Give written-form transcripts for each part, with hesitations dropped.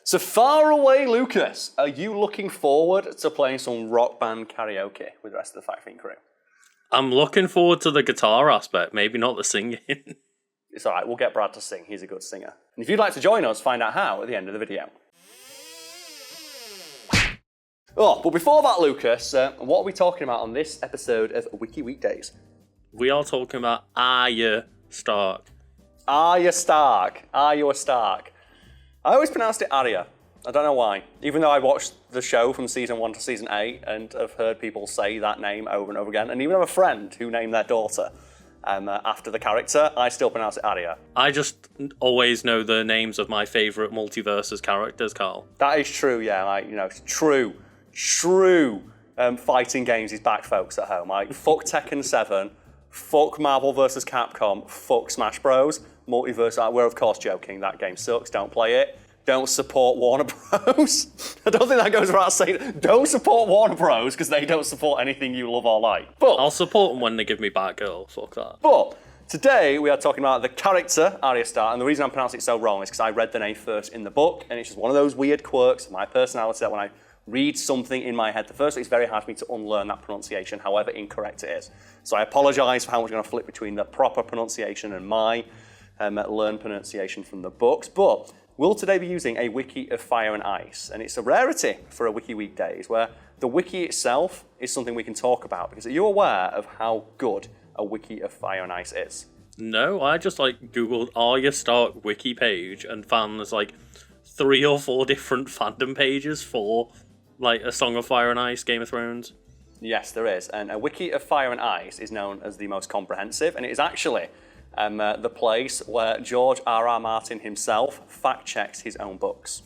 So far away, Lucas, are you looking forward to playing some rock band karaoke with the rest of the Fiend crew? I'm looking forward to the guitar aspect, maybe not the singing. It's all right, we'll get Brad to sing. He's a good singer. And if you'd like to join us, find out how at the end of the video. Oh, but before that, Lucas, what are we talking about on this episode of Wiki Weekdays? We are talking about Arya Stark. Arya Stark. Arya Stark. I always pronounced it Arya. I don't know why. Even though I watched the show from season 1 to season 8 and have heard people say that name over and over again, and even have a friend who named their daughter after the character, I still pronounce it Arya. I just always know the names of my favourite MultiVersus characters, Karl. That is true, yeah. True fighting games is back, folks, at home. Fuck Tekken 7, fuck Marvel vs. Capcom, fuck Smash Bros. MultiVersus, we're of course joking, that game sucks, don't play it. Don't support Warner Bros. I don't think that goes without saying. Don't support Warner Bros. Because they don't support anything you love or like. But I'll support them when they give me Batgirl, fuck that. But today we are talking about the character, Arya Stark, and the reason I'm pronouncing it so wrong is because I read the name first in the book, and it's just one of those weird quirks of my personality that when I read something in my head, the first it's very hard for me to unlearn that pronunciation, however incorrect it is. So I apologise for how much I'm going to flip between the proper pronunciation and my learned pronunciation from the books. But we'll today be using a wiki of Fire and Ice, and it's a rarity for a Wiki Weekdays, where the wiki itself is something we can talk about, because are you aware of how good a wiki of Fire and Ice is? No, I just Googled Arya Stark wiki page and found there's 3 or 4 different fandom pages for A Song of Fire and Ice, Game of Thrones. Yes, there is, and a wiki of Fire and Ice is known as the most comprehensive, and it is actually the place where George R.R. Martin himself fact-checks his own books.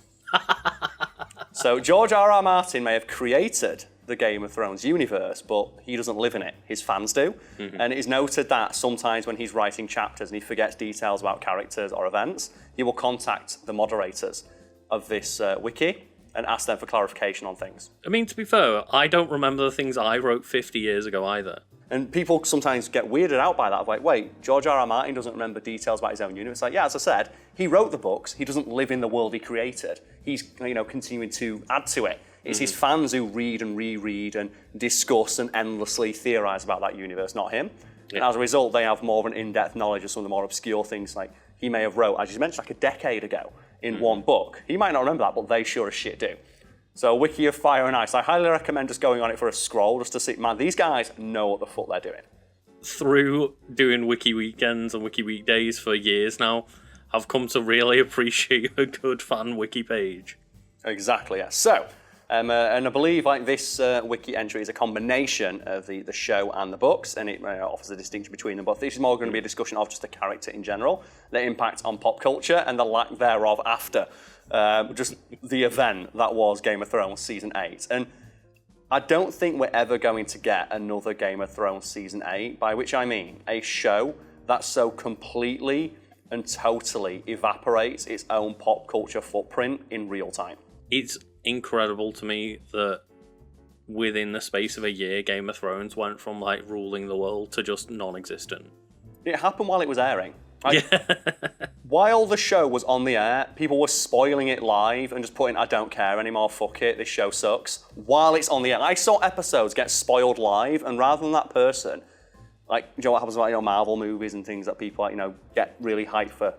So George R.R. Martin may have created the Game of Thrones universe, but he doesn't live in it. His fans do. Mm-hmm. And it is noted that sometimes when he's writing chapters and he forgets details about characters or events, he will contact the moderators of this wiki and ask them for clarification on things. I mean, to be fair, I don't remember the things I wrote 50 years ago either. And people sometimes get weirded out by that, of wait, George R.R. Martin doesn't remember details about his own universe. It's yeah, as I said, he wrote the books, he doesn't live in the world he created. He's, continuing to add to it. It's his fans who read and reread and discuss and endlessly theorise about that universe, not him. Yeah. And as a result, they have more of an in-depth knowledge of some of the more obscure things he may have wrote, as you mentioned, a decade ago in one book. He might not remember that, but they sure as shit do. So Wiki of Fire and Ice, I highly recommend just going on it for a scroll, just to see, man, these guys know what the fuck they're doing. Through doing Wiki Weekends and Wiki Weekdays for years now, I've come to really appreciate a good fan wiki page. Exactly, yeah. So, and I believe this wiki entry is a combination of the show and the books, and it offers a distinction between them. But this is more going to be a discussion of just the character in general, the impact on pop culture, and the lack thereof after just the event that was Game of Thrones Season 8. And I don't think we're ever going to get another Game of Thrones Season 8, by which I mean a show that so completely and totally evaporates its own pop culture footprint in real time. It's incredible to me that within the space of a year, Game of Thrones went from ruling the world to just non-existent. It happened while it was airing. While the show was on the air, people were spoiling it live and just putting, I don't care anymore, fuck it, this show sucks. While it's on the air, I saw episodes get spoiled live, and rather than that person, you know what happens with Marvel movies and things that people get really hyped for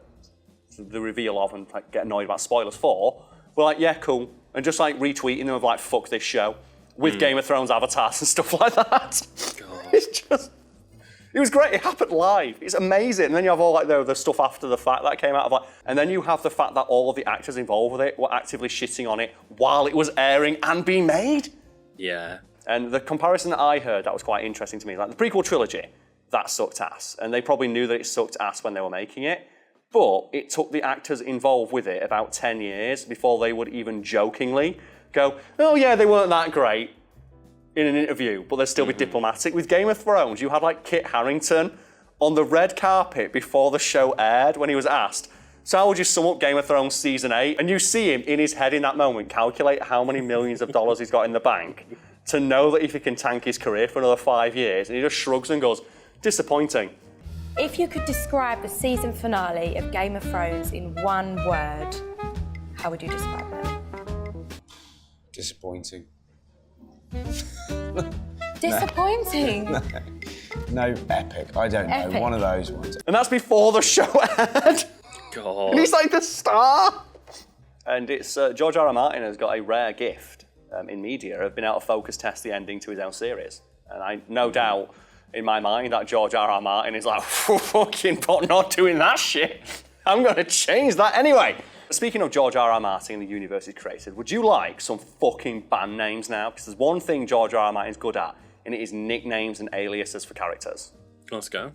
the reveal of and get annoyed about spoilers for, we're yeah, cool, and just retweeting them of fuck this show with Game of Thrones avatars and stuff like that. God. It was great. It happened live. It's amazing. And then you have all the stuff after the fact that came out of and then you have the fact that all of the actors involved with it were actively shitting on it while it was airing and being made. Yeah. And the comparison that I heard that was quite interesting to me. The prequel trilogy, that sucked ass, and they probably knew that it sucked ass when they were making it. But it took the actors involved with it about 10 years before they would even jokingly go, "Oh yeah, they weren't that great." In an interview, but they'd still be diplomatic. With Game of Thrones, you had Kit Harington on the red carpet before the show aired when he was asked, so how would you sum up Game of Thrones Season 8? And you see him in his head in that moment calculate how many millions of dollars he's got in the bank to know that if he can tank his career for another 5 years, and he just shrugs and goes, disappointing. If you could describe the season finale of Game of Thrones in one word, how would you describe it? Disappointing. Disappointing. No, epic. I don't know. Epic. One of those ones. And that's before the show aired. God. And he's like the star. And it's George R. R. Martin has got a rare gift in media of being able to focus test the ending to his own series. And I no doubt in my mind that George R. R. Martin is like, fucking not doing that shit. I'm going to change that anyway. Speaking of George R. R. Martin and the universe he's created, would you like some fucking band names now? Because there's one thing George R. R. Martin's good at, and it is nicknames and aliases for characters. Let's go.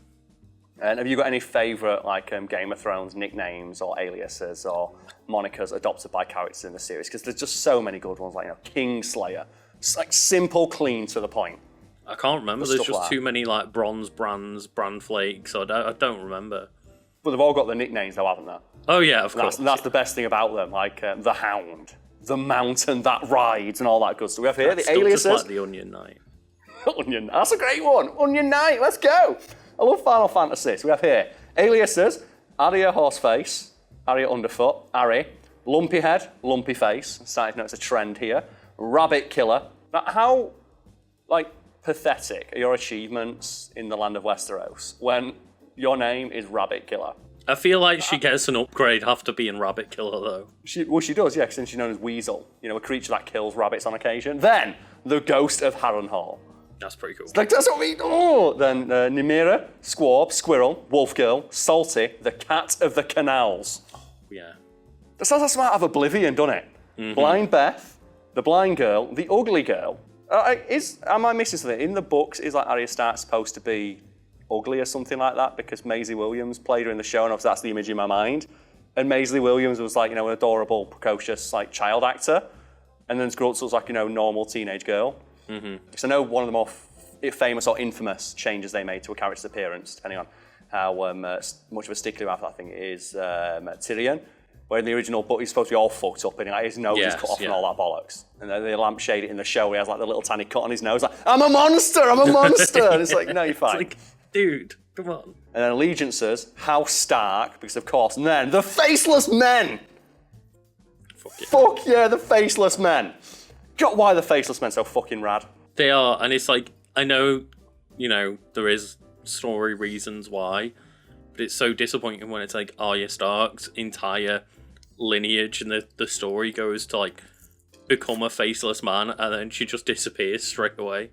And have you got any favourite like Game of Thrones nicknames or aliases or monikers adopted by characters in the series? Because there's just so many good ones, like Kingslayer. It's like simple, clean, to the point. I can't remember. There's just too many like bronze brands, brand flakes. I don't remember. But they've all got the nicknames though, haven't they? Oh yeah, of course. That's the best thing about them, like the Hound, the Mountain that rides, and all that good stuff. We have here the aliases. Just like the Onion Knight. Onion, that's a great one. Onion Knight, let's go. I love Final Fantasy. So we have here aliases: Arya Horseface, Arya Underfoot, Ari, Lumpy Head, Lumpy Face. I'm starting to notice a trend here. Rabbit Killer. Now, how pathetic are your achievements in the land of Westeros when your name is Rabbit Killer? I feel like she gets an upgrade after being Rabbit Killer, though. She does, yeah, since she's known as Weasel. A creature that kills rabbits on occasion. Then, the Ghost of Harrenhal. That's pretty cool. That's what we do. Then, Nimira, Squab, Squirrel, Wolf Girl, Salty, the Cat of the Canals. Yeah. That sounds like something out of Oblivion, doesn't it? Mm-hmm. Blind Beth, the Blind Girl, the Ugly Girl. Am I missing something? In the books, is Arya Stark supposed to be ugly or something like that? Because Maisie Williams played her in the show, and obviously that's the image in my mind. And Maisie Williams was an adorable, precocious child actor, and then grew up to look like normal teenage girl. Mm-hmm. So I know one of the more famous or infamous changes they made to a character's appearance, depending on how much of a stickler you have, I think, is Tyrion. Where in the original book he's supposed to be all fucked up and his nose is cut off and all that bollocks. And then they lampshade it in the show, he has the little tiny cut on his nose, I'm a monster! And it's no, you're fine. It's dude, come on. And then allegiances, House Stark, because of course, and then the Faceless Men! Fuck yeah, the Faceless Men! God, why are the Faceless Men so fucking rad? They are, and it's I know, there is story reasons why, but it's so disappointing when it's Arya Stark's entire lineage and the story goes to become a faceless man and then she just disappears straight away.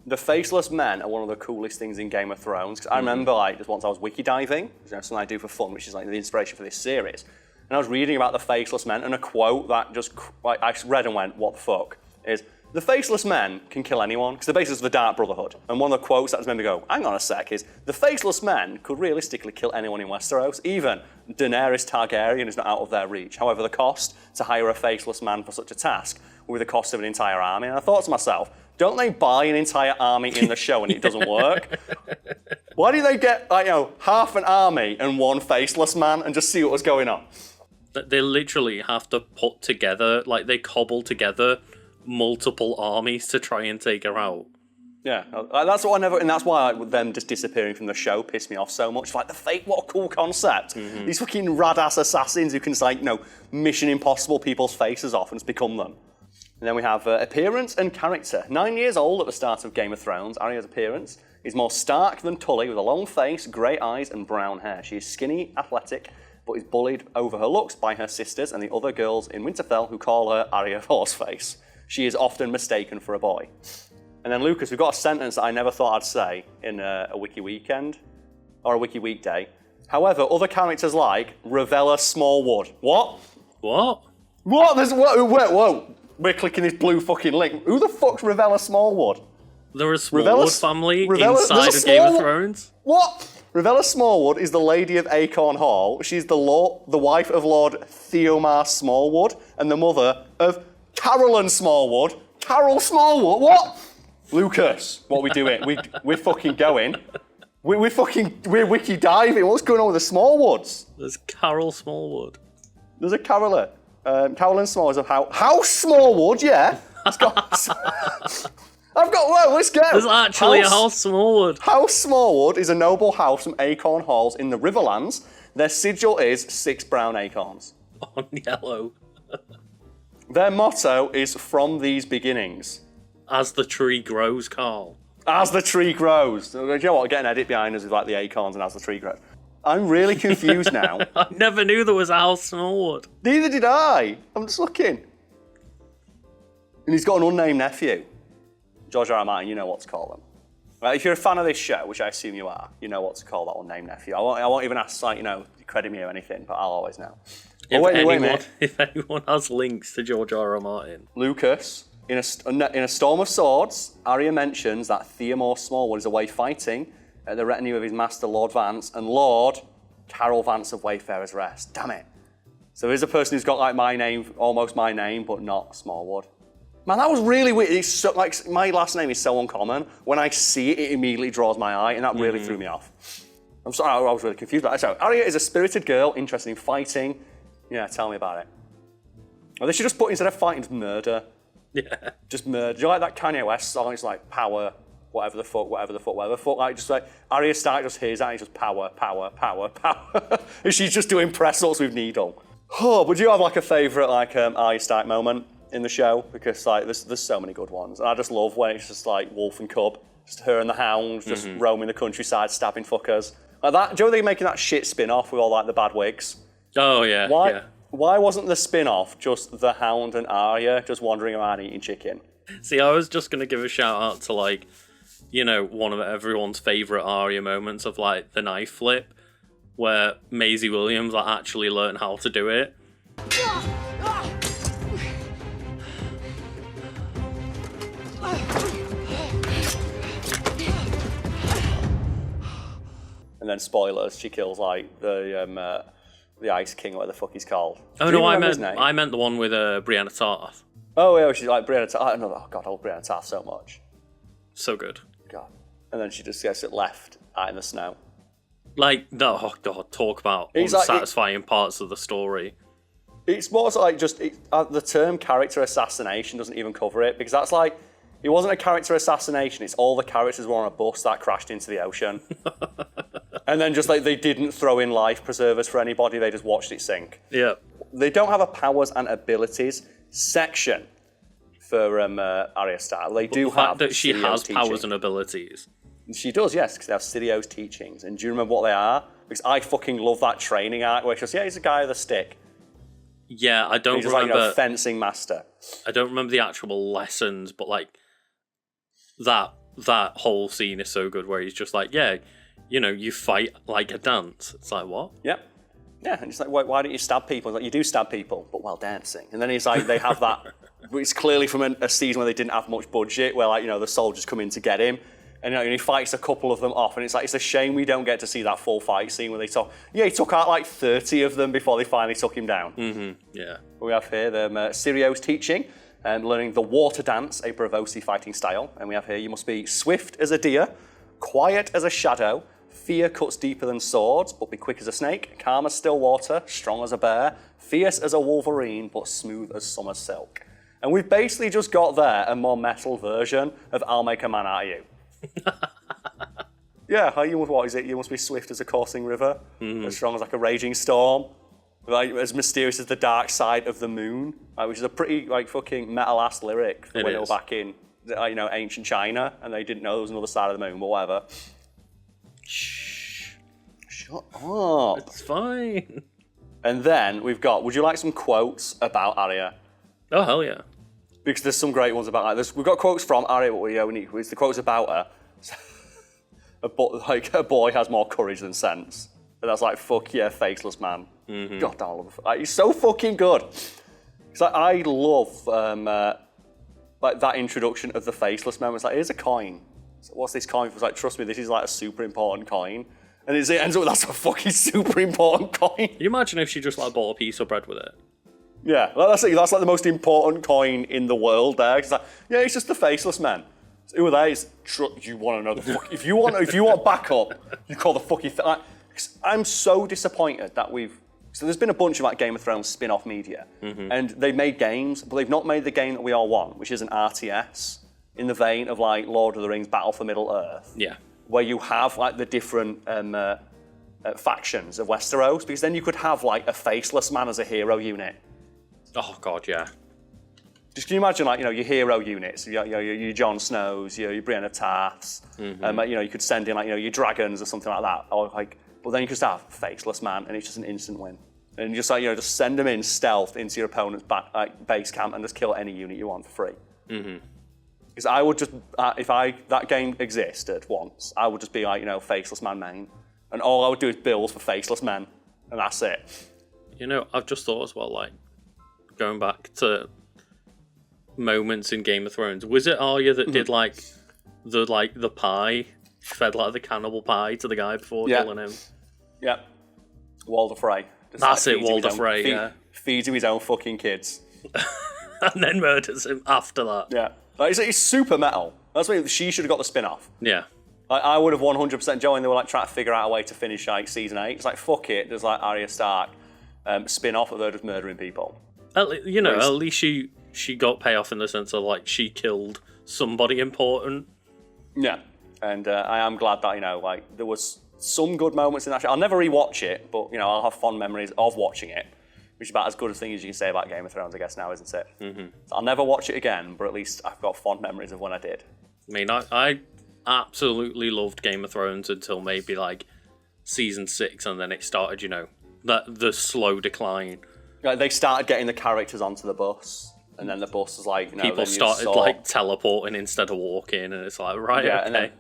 The Faceless Men are one of the coolest things in Game of Thrones. I remember just once I was wiki diving, something I do for fun, which is the inspiration for this series. And I was reading about the Faceless Men, and a quote that just I read and went, what the fuck, is the Faceless Men can kill anyone, because they're basically the Dark Brotherhood. And one of the quotes that just made me go, hang on a sec, is the Faceless Men could realistically kill anyone in Westeros. Even Daenerys Targaryen is not out of their reach. However, the cost to hire a Faceless Man for such a task will be the cost of an entire army. And I thought to myself, don't they buy an entire army in the show and it doesn't work? Why do they get half an army and one Faceless Man and just see what was going on? They literally have to put together, they cobble together multiple armies to try and take her out. Yeah, that's what and that's why them just disappearing from the show pissed me off so much. The fake, what a cool concept. Mm-hmm. These fucking rad-ass assassins who can Mission Impossible people's faces off and just become them. And then we have appearance and character. 9 years old at the start of Game of Thrones, Arya's appearance is more stark than Tully, with a long face, grey eyes and brown hair. She is skinny, athletic, but is bullied over her looks by her sisters and the other girls in Winterfell who call her Arya Horseface. She is often mistaken for a boy. And then Lucas, we've got a sentence that I never thought I'd say in a Wiki Weekend, or a Wiki Weekday. However, other characters like Ravella Smallwood. What? What? What? Whoa. We're clicking this blue fucking link. Who the fuck's Ravella Smallwood? They're a Smallwood family inside of Game of Thrones. What? Ravella Smallwood is the Lady of Acorn Hall. She's the wife of Lord Theomar Smallwood and the mother of Carolyn Smallwood. Carol Smallwood? What? Lucas, what are we doing? We're fucking going. We're wiki diving. What's going on with the Smallwoods? There's Carol Smallwood. There's a Carolyn. Carolyn Smallwood of House Smallwood, yeah. Let's go. There's actually a House Smallwood. House Smallwood is a noble house from Acorn Halls in the Riverlands. Their sigil is 6 brown acorns. On yellow. Their motto is "From these beginnings." As the tree grows, Karl. As the tree grows. You know what? Get an edit behind us with like the acorns and as the tree grows. I'm really confused now. I never knew there was a Karl Smallwood. Neither did I. I'm just looking. And he's got an unnamed nephew. George R. R. Martin, you know what to call him. Right, if you're a fan of this show, which I assume you are, you know what to call that unnamed nephew. I won't even ask, like, credit me or anything, but I'll always know. If anyone has links to George R. R. Martin. Lucas, in a storm of swords, Arya mentions that Theomore Smallwood is away fighting at the retinue of his master, Lord Vance, and Lord Carol Vance of Wayfarer's Rest. Damn it. So there's a person who's got like my name, almost my name, but not Smallwood. Man, that was really weird. It's so, like, my last name is so uncommon. When I see it, it immediately draws my eye, and that really threw me off. I'm sorry, I was really confused. So, Arya is a spirited girl, interested in fighting. Yeah, tell me about it. Or they should just put, instead of fighting, just murder. Yeah. Just murder. Do you like that Kanye West song? It's like power, whatever the fuck. Like, just like, Arya Stark just hears that, and it's just power. And she's just doing press ups with Needle. Oh, but do you have like a favourite like Arya Stark moment in the show? Because like there's so many good ones. And I just love when it's just like wolf and cub, just her and the hound, just roaming the countryside, stabbing fuckers. Like that. Do you know they're making that shit spin-off with all like the bad wigs? Oh yeah. Why wasn't the spin-off just the hound and Arya just wandering around eating chicken? See, I was just gonna give a shout out to like, one of everyone's favourite Arya moments of like the knife flip, where Maisie Williams actually learned how to do it. And then spoilers, she kills like the Ice King, whatever the fuck he's called. Oh no, I meant the one with Brianna Tarth. Oh yeah, she's like Brianna Tarth. Oh god, I love Brianna Tarth so much. So good. God. And then she just gets it left out in the snow. Like, oh god, talk about unsatisfying parts of the story. It's more so like just the term character assassination doesn't even cover it, because that's like, it wasn't a character assassination, it's all the characters were on a bus that crashed into the ocean. And then just like they didn't throw in life preservers for anybody, they just watched it sink. Yeah. They don't have a powers and abilities section for Arya Stark. They do have that she has teaching. Powers and abilities. She does, yes, because they have Sirio's teachings. And do you remember what they are? Because I fucking love that training arc where she goes, yeah, he's a guy with a stick. Yeah, I don't he's remember. Like, fencing master. I don't remember the actual lessons, but like that whole scene is so good where he's just like, yeah, you fight like a dance. It's like, what? Yep. Yeah, and it's like, why don't you stab people? It's like, you do stab people, but while dancing. And then he's like, they have that. It's clearly from a season where they didn't have much budget, where like, the soldiers come in to get him. And he fights a couple of them off, and it's like, it's a shame we don't get to see that full fight scene where they talk. Yeah, he took out like 30 of them before they finally took him down. Yeah. We have here the Sirio's teaching, learning the water dance, a Bravosi fighting style. And we have here, you must be swift as a deer, quiet as a shadow, fear cuts deeper than swords, but be quick as a snake, calm as still water, strong as a bear, fierce as a wolverine, but smooth as summer silk. And we've basically just got there a more metal version of I'll make a man out of you. Yeah, what is it? You must be swift as a coursing river, as strong as like a raging storm, like as mysterious as the dark side of the moon, which is a pretty like fucking metal-ass lyric for when they were back in ancient China and they didn't know there was another side of the moon, but whatever. Shh. Shut up. It's fine. And then we've got, would you like some quotes about Arya? Oh, hell yeah. Because there's some great ones about like this. We've got quotes from Arya, but we only it's the quotes about her. A boy has more courage than sense. But that's like, fuck yeah, Faceless Man. God damn, I love it. He's so fucking good. It's like, I love like that introduction of the Faceless Man. It's like, here's a coin. So what's this coin? It's like, trust me, this is like a super important coin. And it ends up with that's a fucking super important coin. Can you imagine if she just like bought a piece of bread with it? Yeah, that's like the most important coin in the world there. It's like, yeah, it's just the Faceless Men. Who are they? You want to know the fuck? If you want backup, you call the fucking. I'm so disappointed that So there's been a bunch of like Game of Thrones spin-off media, and they've made games, but they've not made the game that we all want, which is an RTS in the vein of like Lord of the Rings: Battle for Middle Earth. Yeah. Where you have like the different factions of Westeros, because then you could have like a Faceless Man as a hero unit. Oh god, yeah. Just can you imagine, like, your hero units, your Jon Snows, your Brienne of Tarths, you could send in, like, your dragons or something like that, or like, but then you could just have Faceless Man, and it's just an instant win. And just like, just send them in stealth into your opponent's base camp and just kill any unit you want for free. Because I would just, if that game existed once, I would just be like, Faceless Man main, and all I would do is build for Faceless Men, and that's it. I've just thought as well, like, going back to moments in Game of Thrones, was it Arya that did like the pie, fed like the cannibal pie to the guy before killing him? Yeah, Walder Frey. That's it, Walder Frey. Feeds him his own fucking kids, and then murders him after that. Yeah, like, it's super metal. That's why she should have got the spin-off. Yeah. I would have 100% joined. They were like trying to figure out a way to finish like season 8. It's like, fuck it. There's like Arya Stark spin-off of her just murdering people. At least she got payoff in the sense of like she killed somebody important. Yeah, and I am glad that like there was some good moments in that show. I'll never rewatch it, but I'll have fond memories of watching it, which is about as good a thing as you can say about Game of Thrones, I guess now, isn't it? So I'll never watch it again, but at least I've got fond memories of when I did. I mean, I absolutely loved Game of Thrones until maybe like season 6, and then it started, the slow decline. Like, they started getting the characters onto the bus, and then the bus was like, people started like teleporting instead of walking, and it's like, right, okay. And then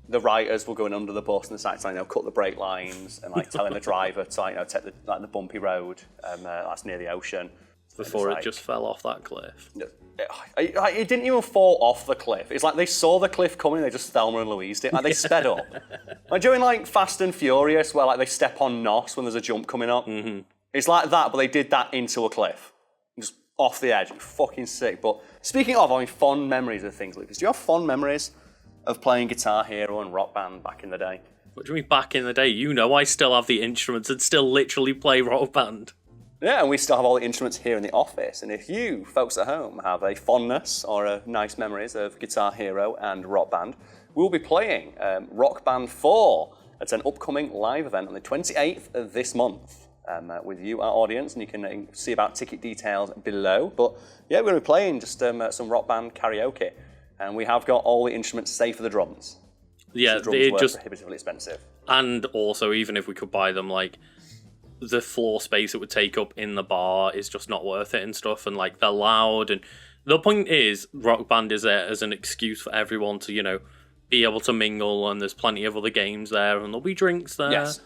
the writers were going under the bus and they started to cut the brake lines and like telling the driver to take the bumpy road that's near the ocean. Before it just fell off that cliff. It didn't even fall off the cliff. It's like they saw the cliff coming and they just Thelma and Louised it. Like, they sped up. Like during like Fast and Furious, where like they step on Nos when there's a jump coming up. It's like that, but they did that into a cliff. Just off the edge. Fucking sick. But speaking of having fond memories of things, Lucas, do you have fond memories of playing Guitar Hero and Rock Band back in the day? What do you mean back in the day? I still have the instruments and still literally play Rock Band. Yeah, and we still have all the instruments here in the office. And if you, folks at home, have a fondness or a nice memories of Guitar Hero and Rock Band, we'll be playing Rock Band 4. It's an upcoming live event on the 28th of this month with you, our audience, and you can see about ticket details below. But yeah, we're going to be playing just some Rock Band karaoke. And we have got all the instruments save for the drums. Yeah, the drums were prohibitively expensive. And also, even if we could buy them, like, the floor space it would take up in the bar is just not worth it and stuff, and like they're loud. And the point is, Rock Band is there as an excuse for everyone to be able to mingle, and there's plenty of other games there, and there'll be drinks there. Yes,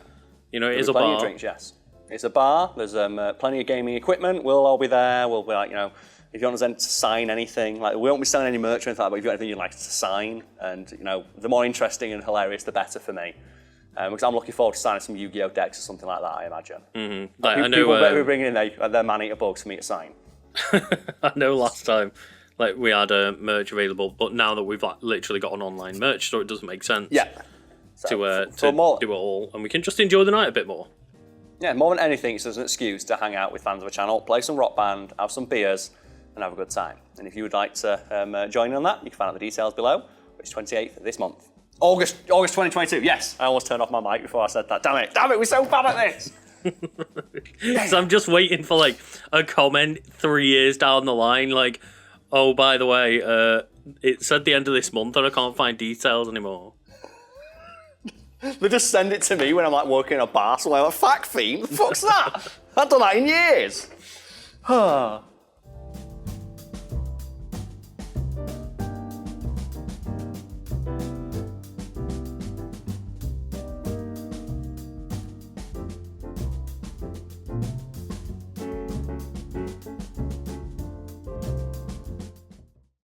it is a bar. Plenty of drinks. Yes, it's a bar. There's plenty of gaming equipment. We'll all be there. We'll be like, if you want us to sign anything, like we won't be selling any merch or anything like that, but if you've got anything you'd like us to sign, and the more interesting and hilarious, the better for me. Because I'm looking forward to signing some Yu-Gi-Oh decks or something like that, I imagine. Like, I know, people better be bringing in their man-eater bugs for me to sign. I know last time like we had a merch available, but now that we've like, literally got an online merch store, it doesn't make sense to do it all, and we can just enjoy the night a bit more. Yeah, more than anything, it's an excuse to hang out with fans of a channel, play some Rock Band, have some beers, and have a good time. And if you would like to join in on that, you can find out the details below. It's 28th this month. August 2022, yes. I almost turned off my mic before I said that. Damn it, we're so bad at this. So I'm just waiting for like a comment 3 years down the line, like, oh, by the way, it said the end of this month and I can't find details anymore. They just send it to me when I'm like working in a bar, so I'm like, fuck Fiend, the fuck's that? I've done that in years.